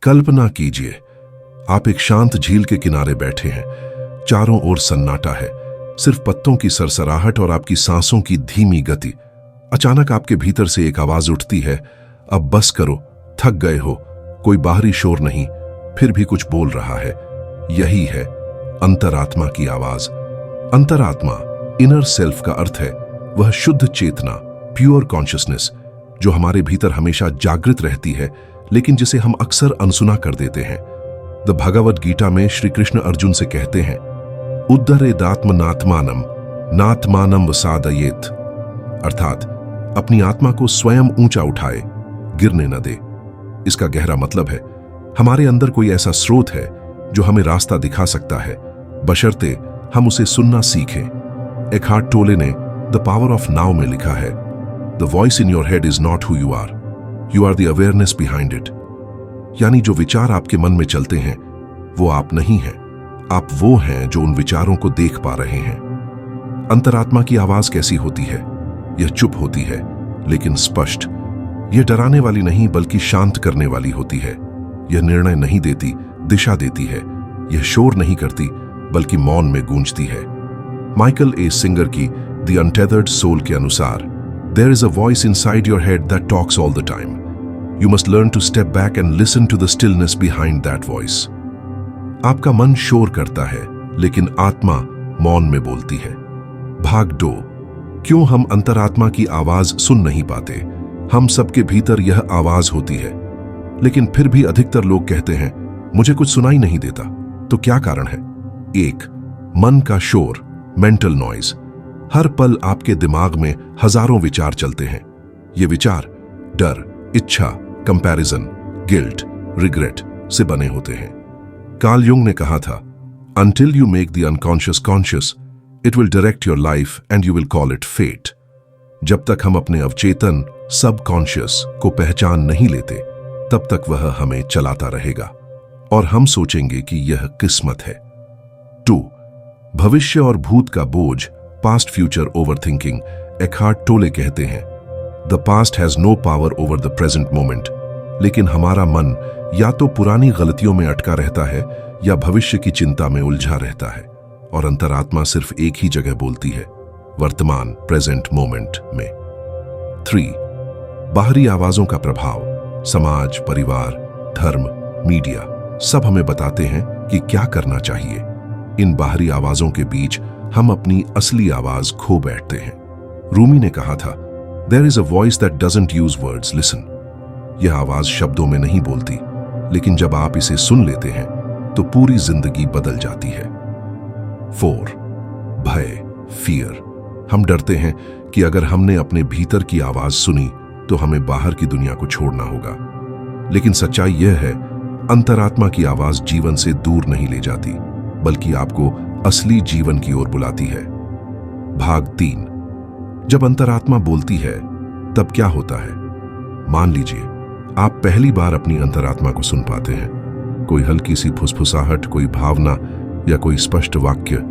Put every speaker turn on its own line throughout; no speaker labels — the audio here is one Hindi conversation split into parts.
कल्पना कीजिए, आप एक शांत झील के किनारे बैठे हैं। चारों ओर सन्नाटा है, सिर्फ पत्तों की सरसराहट और आपकी सांसों की धीमी गति। अचानक आपके भीतर से एक आवाज उठती है, अब बस करो, थक गए हो। कोई बाहरी शोर नहीं, फिर भी कुछ बोल रहा है। यही है अंतरात्मा की आवाज। अंतरात्मा, इनर सेल्फ का अर्थ है वह शुद्ध चेतना, प्योर कॉन्शियसनेस, जो हमारे भीतर हमेशा जागृत रहती है, लेकिन जिसे हम अक्सर अनसुना कर देते हैं। द भगवद गीता में श्री कृष्ण अर्जुन से कहते हैं, उद्धरेदात्मनात्मानम नात्मानम वसादयेत, अर्थात अपनी आत्मा को स्वयं ऊंचा उठाए, गिरने न दे। इसका गहरा मतलब है, हमारे अंदर कोई ऐसा स्रोत है जो हमें रास्ता दिखा सकता है, बशर्ते हम उसे सुनना सीखें। एकहार्ट टोले ने द पावर ऑफ नाउ में लिखा है, the voice in your head is not who you are the awareness behind it. यानी जो विचार आपके मन में चलते हैं वो आप नहीं हैं, आप वो हैं जो उन विचारों को देख पा रहे हैं। अंतरात्मा की आवाज कैसी होती है? यह चुप होती है लेकिन स्पष्ट। यह डराने वाली नहीं बल्कि शांत करने वाली होती है। यह निर्णय नहीं देती, दिशा देती है। यह शोर नहीं करती बल्कि मौन में गूंजती है। माइकल ए सिंगर की द अनटेथर्ड सोल के अनुसार, there is a voice inside your head that talks all the time. You must learn to step back and listen to the stillness behind that voice. आपका मन शोर करता है लेकिन आत्मा मौन में बोलती है। भाग 2, क्यों हम अंतरात्मा की आवाज सुन नहीं पाते? हम सबके भीतर यह आवाज होती है, लेकिन फिर भी अधिकतर लोग कहते हैं, मुझे कुछ सुनाई नहीं देता। तो क्या कारण है? 1, मन का शोर, मेंटल नॉइज। हर पल आपके दिमाग में हजारों विचार चलते हैं। ये विचार डर, इच्छा, कंपैरिजन, गिल्ट, रिग्रेट से बने होते हैं। कार्ल युंग ने कहा था, Until you make the unconscious conscious, it will direct your life and you will call it fate. जब तक हम अपने अवचेतन सबकॉन्शियस को पहचान नहीं लेते, तब तक वह हमें चलाता रहेगा और हम सोचेंगे कि यह किस्मत है। 2, भविष्य और भूत का बोझ, पास्ट फ्यूचर ओवरथिंकिंग। एकहार्ट टोले कहते हैं, the past has no power over the present moment. लेकिन हमारा मन या तो पुरानी गलतियों में अटका रहता है या भविष्य की चिंता में उलझा रहता है, और अंतरात्मा सिर्फ एक ही जगह बोलती है, वर्तमान, प्रेजेंट मोमेंट में। 3, बाहरी आवाजों का प्रभाव। समाज, परिवार, धर्म, मीडिया सब हमें बताते हैं कि क्या करना चाहिए। इन बाहरी आवाजों के बीच हम अपनी असली आवाज खो बैठते हैं। रूमी ने कहा था, there is a voice that doesn't use words, listen. यह आवाज शब्दों में नहीं बोलती, लेकिन जब आप इसे सुन लेते हैं तो पूरी जिंदगी बदल जाती है। 4, भय, फियर। हम डरते हैं कि अगर हमने अपने भीतर की आवाज सुनी तो हमें बाहर की दुनिया को छोड़ना होगा। लेकिन सच्चाई यह है, अंतरात्मा की आवाज जीवन से दूर नहीं ले जाती, बल्कि आपको असली जीवन की ओर बुलाती है। भाग 3, जब अंतरात्मा बोलती है तब क्या होता है? मान लीजिए आप पहली बार अपनी अंतरात्मा को सुन पाते हैं। कोई हल्की सी फुसफुसाहट, कोई भावना या कोई स्पष्ट वाक्य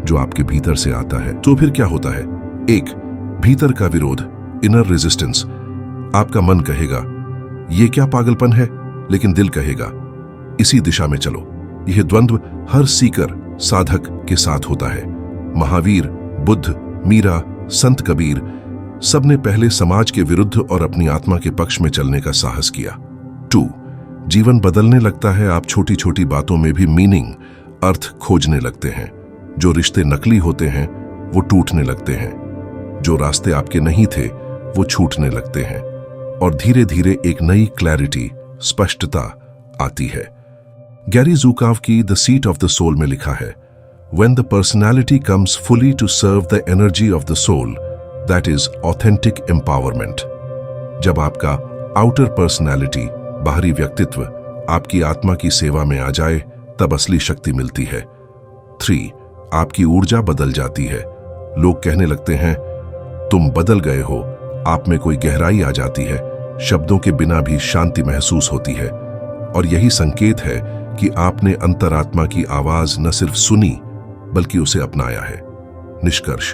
जो आपके भीतर से आता है। तो फिर क्या होता है? 1, भीतर का विरोध, इनर रेजिस्टेंस। आपका मन कहेगा, यह क्या पागलपन है? लेकिन दिल कहेगा, इसी दिशा में चलो। यह द्वंद्व हर सीकर, साधक के साथ होता है। महावीर, बुद्ध, मीरा, संत कबीर सबने पहले समाज के विरुद्ध और अपनी आत्मा के पक्ष में चलने का साहस किया। 2, जीवन बदलने लगता है। आप छोटी छोटी बातों में भी मीनिंग, अर्थ खोजने लगते हैं। जो रिश्ते नकली होते हैं वो टूटने लगते हैं। जो रास्ते आपके नहीं थे वो छूटने लगते हैं, और धीरे धीरे एक नई क्लैरिटी, स्पष्टता आती है। गैरी ज़ुकाव की the seat of the soul में लिखा है, When the personality comes fully to serve the energy of the soul, that is authentic empowerment. जब आपका आउटर पर्सनैलिटी, बाहरी व्यक्तित्व, आपकी आत्मा की सेवा में आ जाए, तब असली शक्ति मिलती है। 3, आपकी ऊर्जा बदल जाती है। लोग कहने लगते हैं, तुम बदल गए हो। आप में कोई गहराई आ जाती है। शब्दों के बिना भी शांति महसूस होती है, और यही संकेत है कि आपने अंतरात्मा की आवाज न सिर्फ सुनी बल्कि उसे अपनाया है। निष्कर्ष,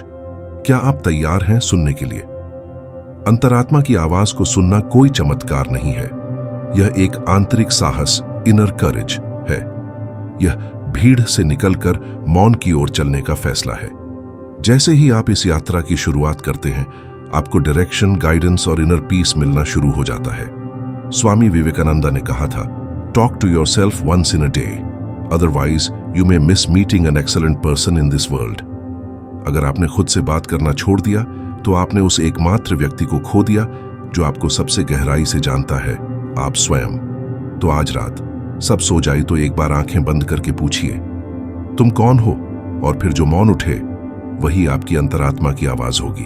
क्या आप तैयार हैं सुनने के लिए? अंतरात्मा की आवाज को सुनना कोई चमत्कार नहीं है। यह एक आंतरिक साहस, इनर करेज है। यह भीड़ से निकलकर मौन की ओर चलने का फैसला है। जैसे ही आप इस यात्रा की शुरुआत करते हैं, आपको डायरेक्शन, गाइडेंस और इनर पीस मिलना शुरू हो जाता है। स्वामी विवेकानंद ने कहा था, talk to yourself once in a day, otherwise you may miss meeting an excellent person in this world. अगर आपने खुद से बात करना छोड़ दिया तो आपने उस एकमात्र व्यक्ति को खो दिया जो आपको सबसे गहराई से जानता है, आप स्वयं। तो आज रात सब सो जाए तो एक बार आंखें बंद करके पूछिए, तुम कौन हो? और फिर जो मौन उठे वही आपकी अंतरात्मा की आवाज होगी।